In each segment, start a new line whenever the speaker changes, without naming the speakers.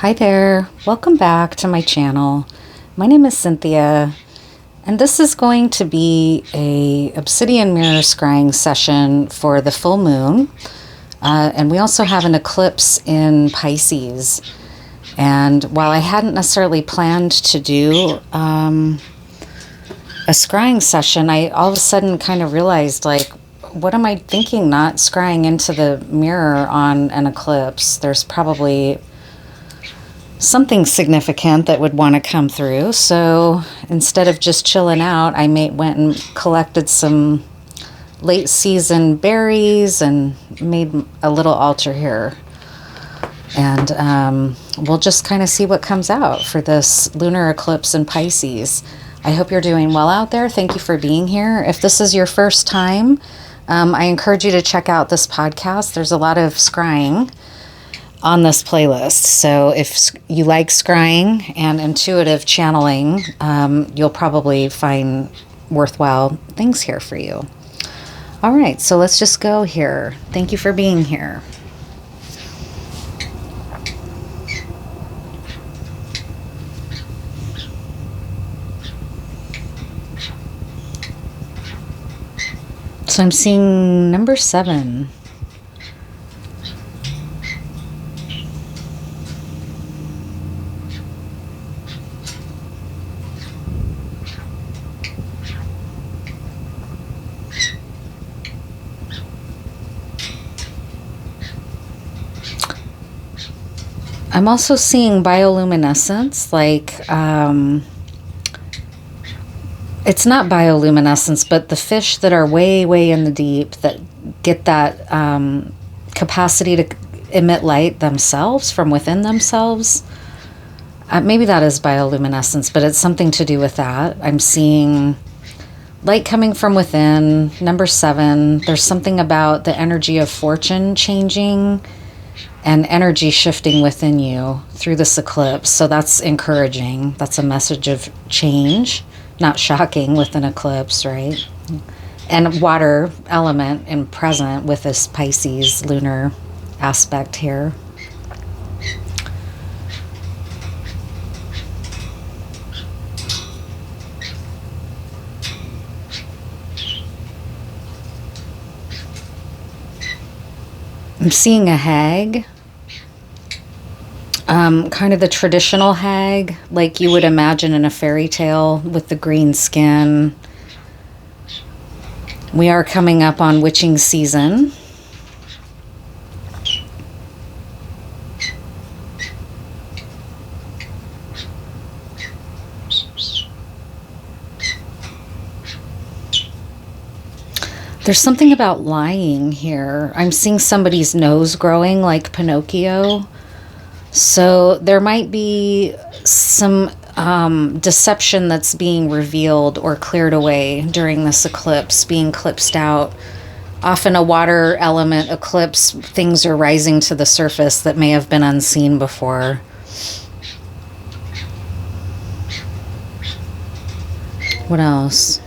Hi there, welcome back to my channel. My name is Cynthia, and this is going to be a Obsidian Mirror scrying session for the full moon. And we also have an eclipse in Pisces. And while I hadn't necessarily planned to do a scrying session, I all of a sudden kind of realized, like, what am I thinking not scrying into the mirror on an eclipse? There's probably something significant that would want to come through. So instead of just chilling out, I went and collected some late season berries and made a little altar here. And we'll just kind of see what comes out for this lunar eclipse in Pisces. I hope you're doing well out there. Thank you for being here. If this is your first time, I encourage you to check out this podcast. There's a lot of scrying on this playlist. So if you like scrying and intuitive channeling, you'll probably find worthwhile things here for you. All right, so let's just go here. Thank you for being here. So I'm seeing number 7. I'm also seeing bioluminescence, like, it's not bioluminescence, but the fish that are way, way in the deep that get that capacity to emit light themselves from within themselves. Maybe that is bioluminescence, but it's something to do with that. I'm seeing light coming from within. Number 7, there's something about the energy of fortune changing and energy shifting within you through this eclipse. So that's encouraging. That's a message of change. Not shocking with an eclipse, right? And water element in present with this Pisces lunar aspect here. I'm seeing a hag, kind of the traditional hag, like you would imagine in a fairy tale with the green skin. We are coming up on witching season. There's something about lying here. I'm seeing somebody's nose growing like Pinocchio. So there might be some deception that's being revealed or cleared away during this eclipse, being eclipsed out. Often a water element eclipse, things are rising to the surface that may have been unseen before. What else?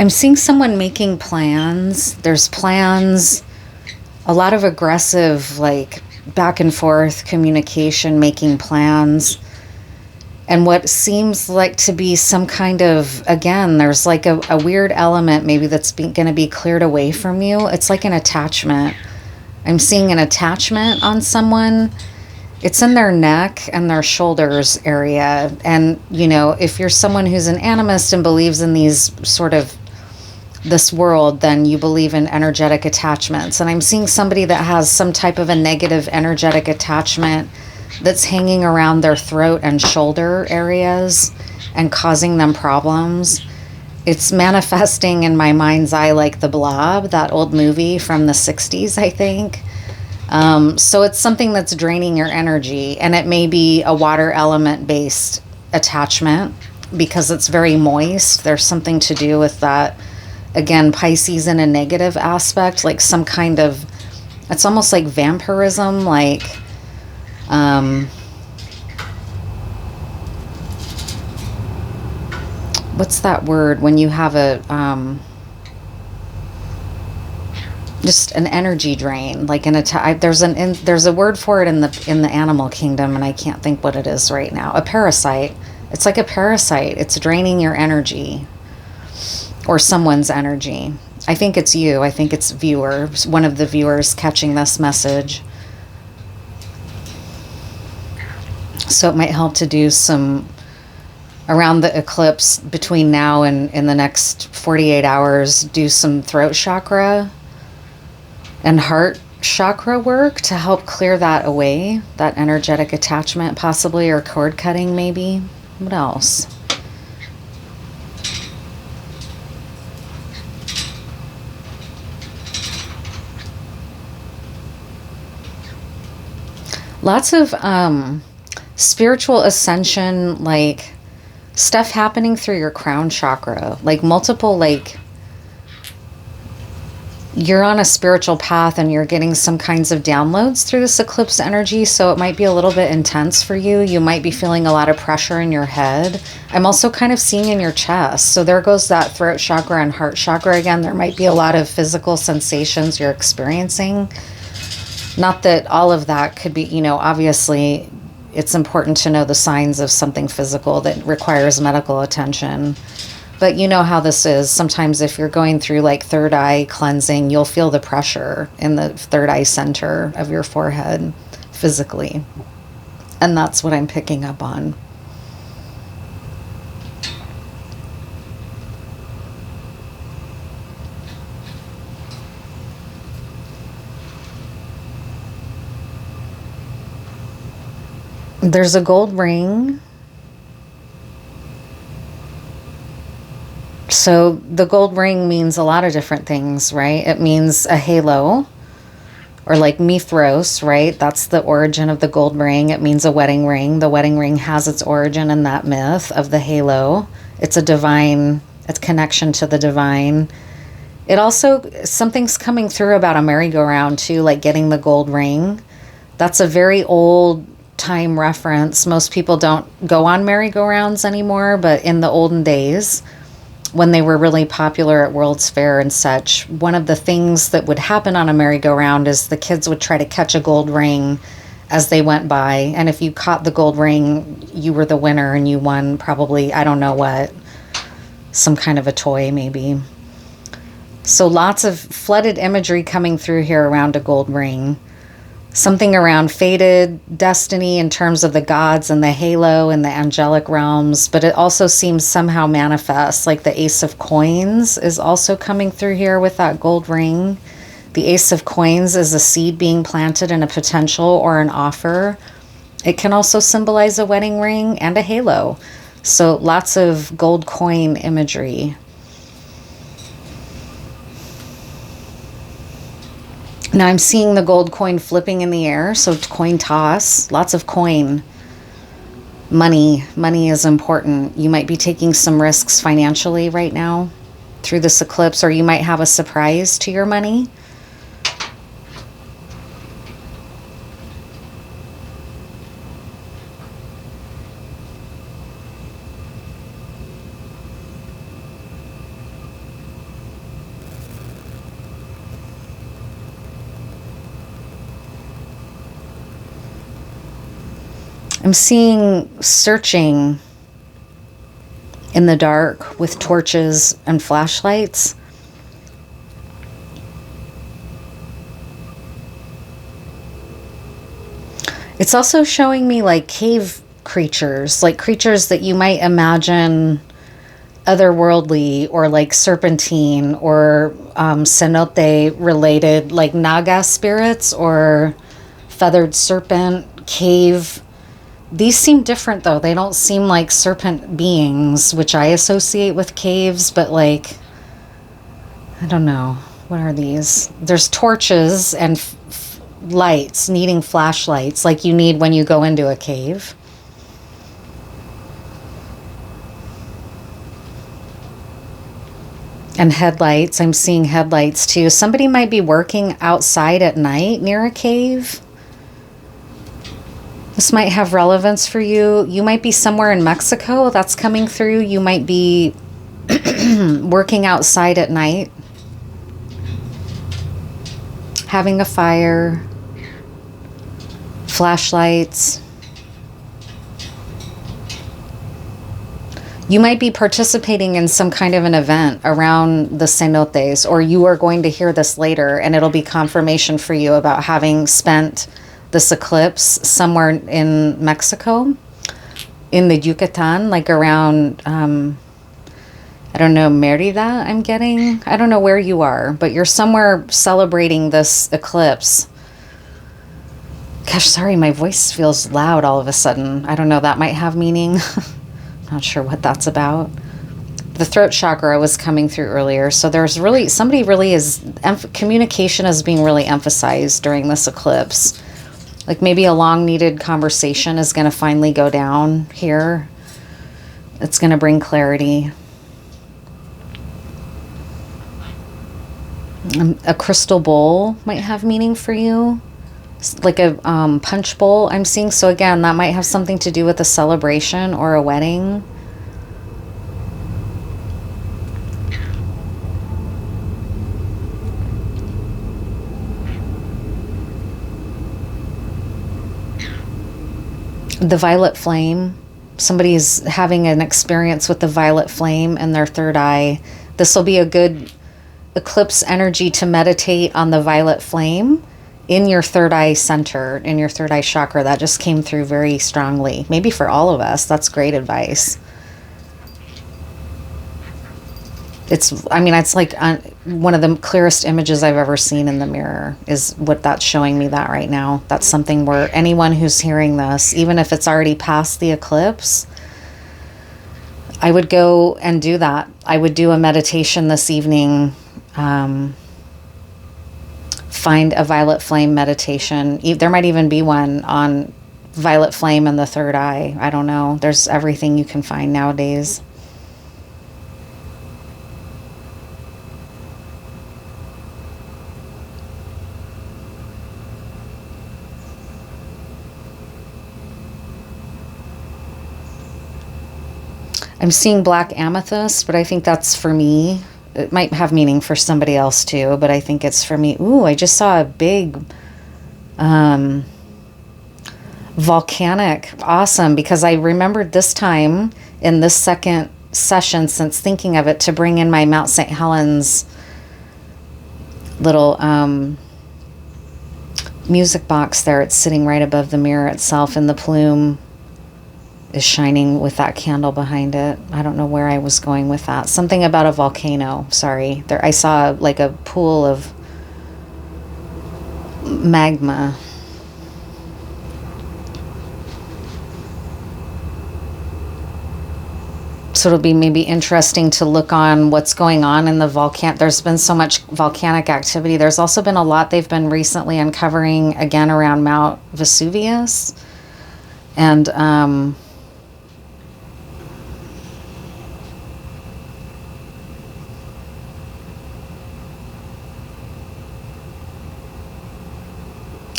I'm seeing someone making plans. There's plans, a lot of aggressive, like, back and forth communication, making plans. And what seems like to be some kind of, again, there's like a weird element maybe that's going to be cleared away from you. It's like an attachment. I'm seeing an attachment on someone. It's in their neck and their shoulders area. And, you know, if you're someone who's an animist and believes in these sort of this world, then you believe in energetic attachments. And I'm seeing somebody that has some type of a negative energetic attachment that's hanging around their throat and shoulder areas and causing them problems. It's manifesting in my mind's eye like The Blob, that old movie from the 60s, I think. So it's something that's draining your energy, and it may be a water element based attachment because it's very moist. There's something to do with that. Again, Pisces in a negative aspect, like some kind of, it's almost like vampirism, like What's that word when you have a just an energy drain, like there's a word for it in the animal kingdom, and I can't think what it is right now. A parasite. It's like a parasite. It's draining your energy or someone's energy. I think it's you. I think it's one of the viewers catching this message. So it might help to do some, around the eclipse, between now and in the next 48 hours, do some throat chakra and heart chakra work to help clear that away, that energetic attachment possibly, or cord cutting maybe. What else? Lots of spiritual ascension, like stuff happening through your crown chakra, like multiple, like you're on a spiritual path and you're getting some kinds of downloads through this eclipse energy. So it might be a little bit intense for you. You might be feeling a lot of pressure in your head. I'm also kind of seeing in your chest. So there goes that throat chakra and heart chakra again. There might be a lot of physical sensations you're experiencing. Not that all of that could be, you know, obviously it's important to know the signs of something physical that requires medical attention. But you know how this is. Sometimes if you're going through like third eye cleansing, you'll feel the pressure in the third eye center of your forehead physically. And that's what I'm picking up on. There's a gold ring. So the gold ring means a lot of different things, right? It means a halo, or like Mithras, right? That's the origin of the gold ring. It means a wedding ring. The wedding ring has its origin in that myth of the halo. It's a divine, it's connection to the divine. It also, something's coming through about a merry-go-round too, like getting the gold ring. That's a very old time reference. Most people don't go on merry-go-rounds anymore, but in the olden days, when they were really popular at World's Fair and such, one of the things that would happen on a merry-go-round is the kids would try to catch a gold ring as they went by. And if you caught the gold ring, you were the winner and you won probably, I don't know what, some kind of a toy maybe. So lots of flooded imagery coming through here around a gold ring. Something around fated destiny in terms of the gods and the halo and the angelic realms, but it also seems somehow manifest, like the Ace of Coins is also coming through here with that gold ring. The Ace of Coins is a seed being planted in a potential or an offer. It can also symbolize a wedding ring and a halo. So lots of gold coin imagery. Now I'm seeing the gold coin flipping in the air, so coin toss, lots of coin. Money is important. You might be taking some risks financially right now through this eclipse, or you might have a surprise to your money. I'm seeing searching in the dark with torches and flashlights. It's also showing me like cave creatures, like creatures that you might imagine otherworldly, or like serpentine or cenote related, like Naga spirits or feathered serpent, cave. These seem different though. They don't seem like serpent beings, which I associate with caves, but like, I don't know. What are these? There's torches and lights, needing flashlights like you need when you go into a cave. And headlights. I'm seeing headlights too. Somebody might be working outside at night near a cave. This might have relevance for you. You might be somewhere in Mexico that's coming through. You might be working outside at night, having a fire, flashlights. You might be participating in some kind of an event around the cenotes, or you are going to hear this later and it'll be confirmation for you about having spent this eclipse somewhere in Mexico, in the Yucatan, like around, I don't know, Merida, I'm getting. I don't know where you are, but you're somewhere celebrating this eclipse. Gosh, sorry, my voice feels loud all of a sudden. I don't know, that might have meaning. Not sure what that's about. The throat chakra was coming through earlier. So there's really, somebody really is, communication is being really emphasized during this eclipse. Like maybe a long needed conversation is going to finally go down here. It's going to bring clarity. A crystal bowl might have meaning for you. Like a punch bowl I'm seeing. So again, that might have something to do with a celebration or a wedding. The violet flame. Somebody is having an experience with the violet flame in their third eye. This will be a good eclipse energy to meditate on the violet flame in your third eye center, in your third eye chakra. That just came through very strongly. Maybe for all of us, that's great advice. It's, I mean, it's like one of the clearest images I've ever seen in the mirror is what that's showing me that right now. That's something where anyone who's hearing this, even if it's already past the eclipse, I would go and do that. I would do a meditation this evening. Find a violet flame meditation. There might even be one on violet flame in the third eye. I don't know. There's everything you can find nowadays. I'm seeing black amethyst, but I think that's for me. It might have meaning for somebody else too, but I think it's for me. Ooh, I just saw a big volcanic. Awesome, because I remembered this time in this second session since thinking of it to bring in my Mount St. Helens little music box there. It's sitting right above the mirror itself, and the plume is shining with that candle behind it. I don't know where I was going with that. Something about a volcano. Sorry. There, I saw like a pool of magma. So it'll be maybe interesting to look on what's going on in the volcano. There's been so much volcanic activity. There's also been a lot they've been recently uncovering again around Mount Vesuvius. And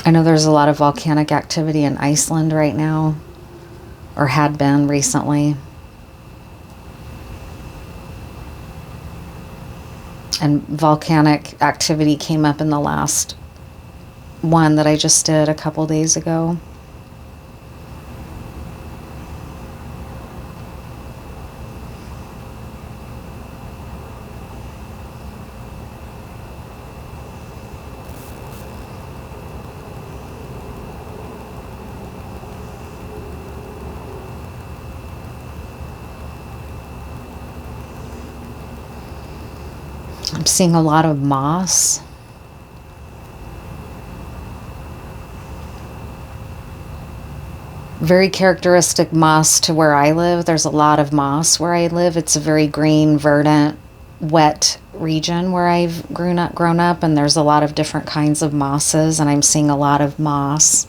I know there's a lot of volcanic activity in Iceland right now, or had been recently. And volcanic activity came up in the last one that I just did a couple days ago. I'm seeing a lot of moss. Very characteristic moss to where I live. There's a lot of moss where I live. It's a very green, verdant, wet region where I've grown up, and there's a lot of different kinds of mosses, and I'm seeing a lot of moss.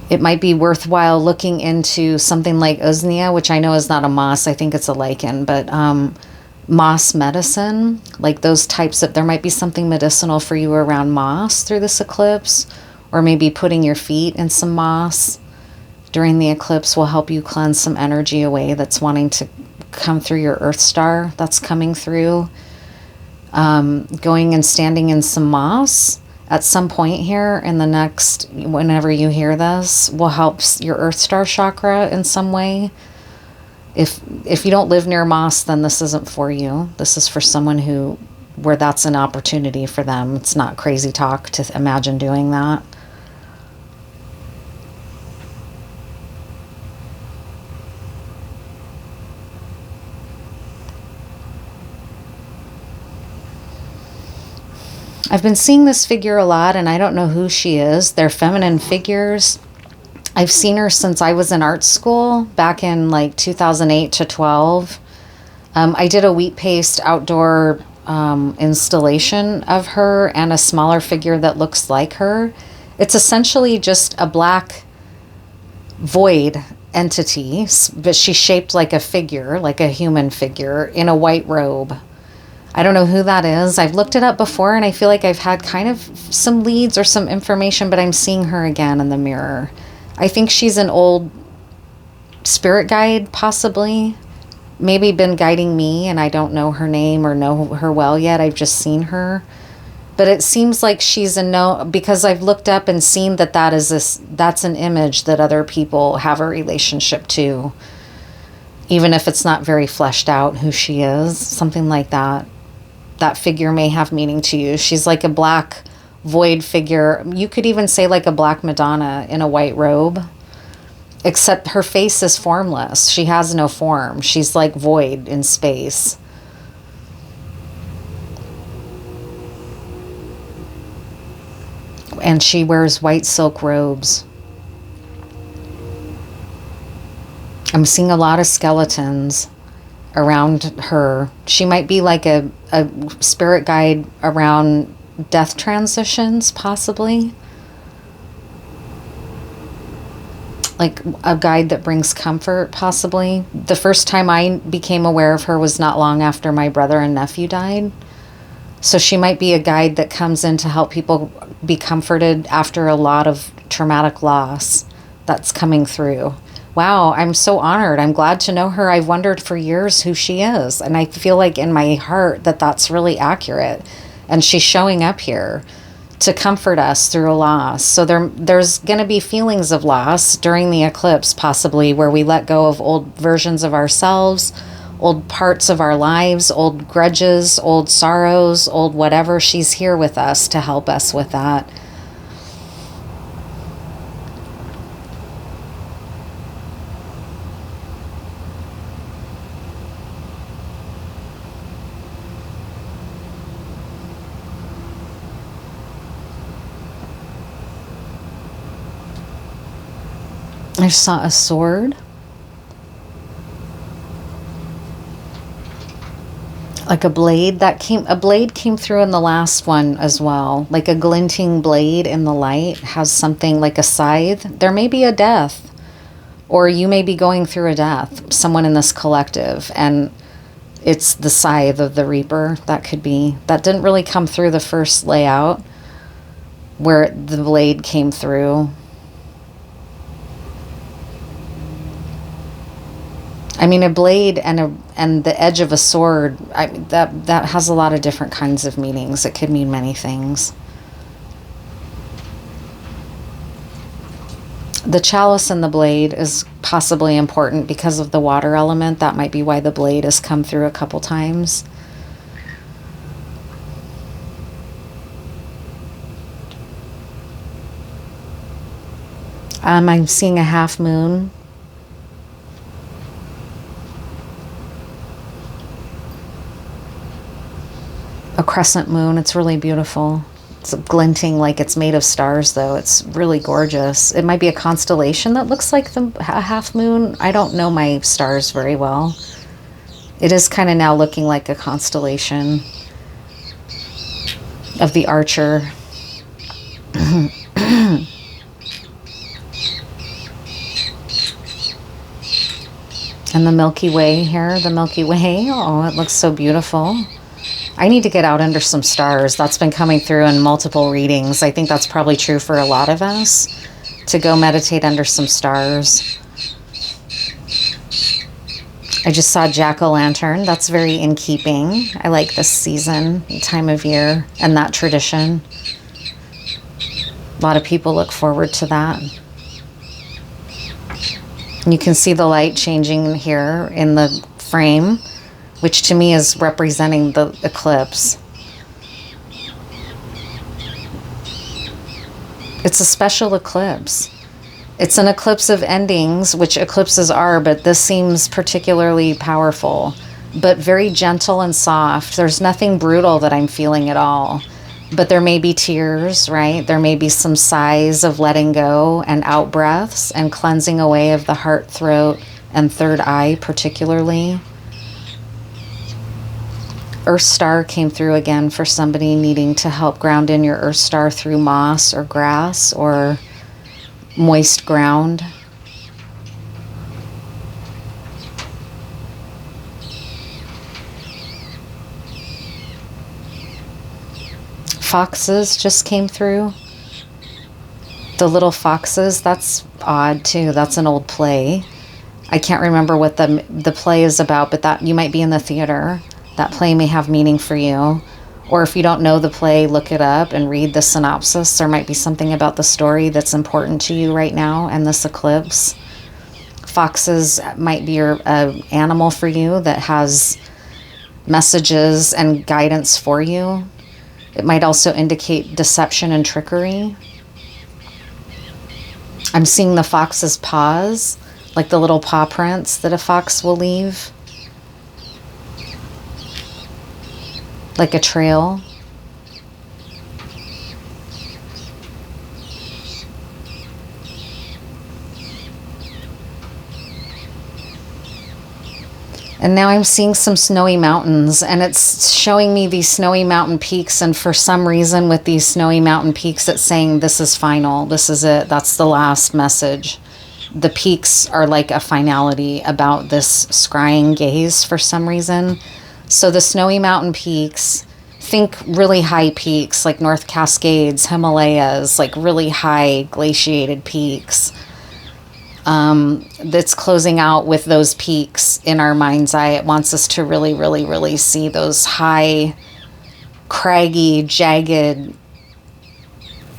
It might be worthwhile looking into something like usnea, which I know is not a moss. I think it's a lichen, but moss medicine, like those types of, there might be something medicinal for you around moss through this eclipse, or maybe putting your feet in some moss during the eclipse will help you cleanse some energy away that's wanting to come through your earth star that's coming through. Going and standing in some moss at some point here in the next, whenever you hear this, will help your earth star chakra in some way. If you don't live near moss, then this isn't for you. This is for someone where that's an opportunity for them. It's not crazy talk to imagine doing that. I've been seeing this figure a lot, and I don't know who she is. They're feminine figures. I've seen her since I was in art school back in like 2008 to 12. I did a wheat paste outdoor installation of her and a smaller figure that looks like her. It's essentially just a black void entity, but she's shaped like a figure, like a human figure in a white robe. I don't know who that is. I've looked it up before, and I feel like I've had kind of some leads or some information, but I'm seeing her again in the mirror. I think she's an old spirit guide, possibly. Maybe been guiding me, and I don't know her name or know her well yet. I've just seen her. But it seems like she's because I've looked up and seen that's an image that other people have a relationship to. Even if it's not very fleshed out who she is, something like that. That figure may have meaning to you. She's like a black void figure. You could even say like a black Madonna in a white robe, except her face is formless. She has no form. She's like void in space. And she wears white silk robes. I'm seeing a lot of skeletons around her. She might be like a spirit guide around death transitions, possibly. Like a guide that brings comfort, possibly. The first time I became aware of her was not long after my brother and nephew died. So she might be a guide that comes in to help people be comforted after a lot of traumatic loss that's coming through. Wow, I'm so honored. I'm glad to know her. I've wondered for years who she is. And I feel like in my heart that that's really accurate. And she's showing up here to comfort us through a loss. So there's going to be feelings of loss during the eclipse, possibly, where we let go of old versions of ourselves, old parts of our lives, old grudges, old sorrows, old whatever. She's here with us to help us with that. I saw a sword, like a blade came through in the last one as well, like a glinting blade in the light has something like a scythe. There may be a death, or you may be going through a death, someone in this collective, and it's the scythe of the Reaper. That didn't really come through the first layout where the blade came through. I mean, a blade and the edge of a sword, that has a lot of different kinds of meanings. It could mean many things. The chalice and the blade is possibly important because of the water element. That might be why the blade has come through a couple times. I'm seeing a half moon. A crescent moon. It's really beautiful. It's glinting like it's made of stars, though. It's really gorgeous. It might be a constellation that looks like a half moon. I don't know my stars very well. It is kind of now looking like a constellation of the Archer. And the Milky Way here, the Milky Way. Oh, it looks so beautiful. I need to get out under some stars. That's been coming through in multiple readings. I think that's probably true for a lot of us, to go meditate under some stars. I just saw jack-o'-lantern. That's very in keeping. I like this season, time of year, and that tradition. A lot of people look forward to that. You can see the light changing here in the frame, which to me is representing the eclipse. It's a special eclipse. It's an eclipse of endings, which eclipses are, but this seems particularly powerful, but very gentle and soft. There's nothing brutal that I'm feeling at all, but there may be tears, right? There may be some sighs of letting go and out breaths and cleansing away of the heart, throat, and third eye particularly. Earth Star came through again for somebody needing to help ground in your Earth Star through moss or grass or moist ground. Foxes just came through. The little foxes, that's odd too. That's an old play. I can't remember what the play is about, but that you might be in the theater. That play may have meaning for you. Or if you don't know the play, look it up and read the synopsis. There might be something about the story that's important to you right now and this eclipse. Foxes might be your animal for you that has messages and guidance for you. It might also indicate deception and trickery. I'm seeing the fox's paws, like the little paw prints that a fox will leave. Like a trail. And now I'm seeing some snowy mountains, and it's showing me these snowy mountain peaks, and for some reason with these snowy mountain peaks it's saying this is final, this is it, that's the last message. The peaks are like a finality about this scrying gaze for some reason. So the snowy mountain peaks, think really high peaks like North Cascades, Himalayas, like really high glaciated peaks. That's closing out with those peaks in our mind's eye. It wants us to really, really, really see those high, craggy, jagged,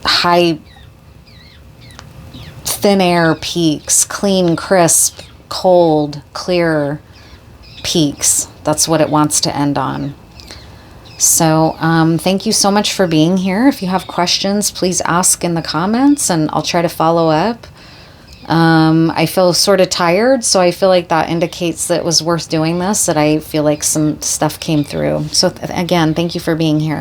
high, thin air peaks, clean, crisp, cold, clear peaks. That's what it wants to end on. So thank you so much for being here. If you have questions, please ask in the comments and I'll try to follow up. I feel sort of tired, so I feel like that indicates that it was worth doing this, that I feel like some stuff came through. So again, thank you for being here.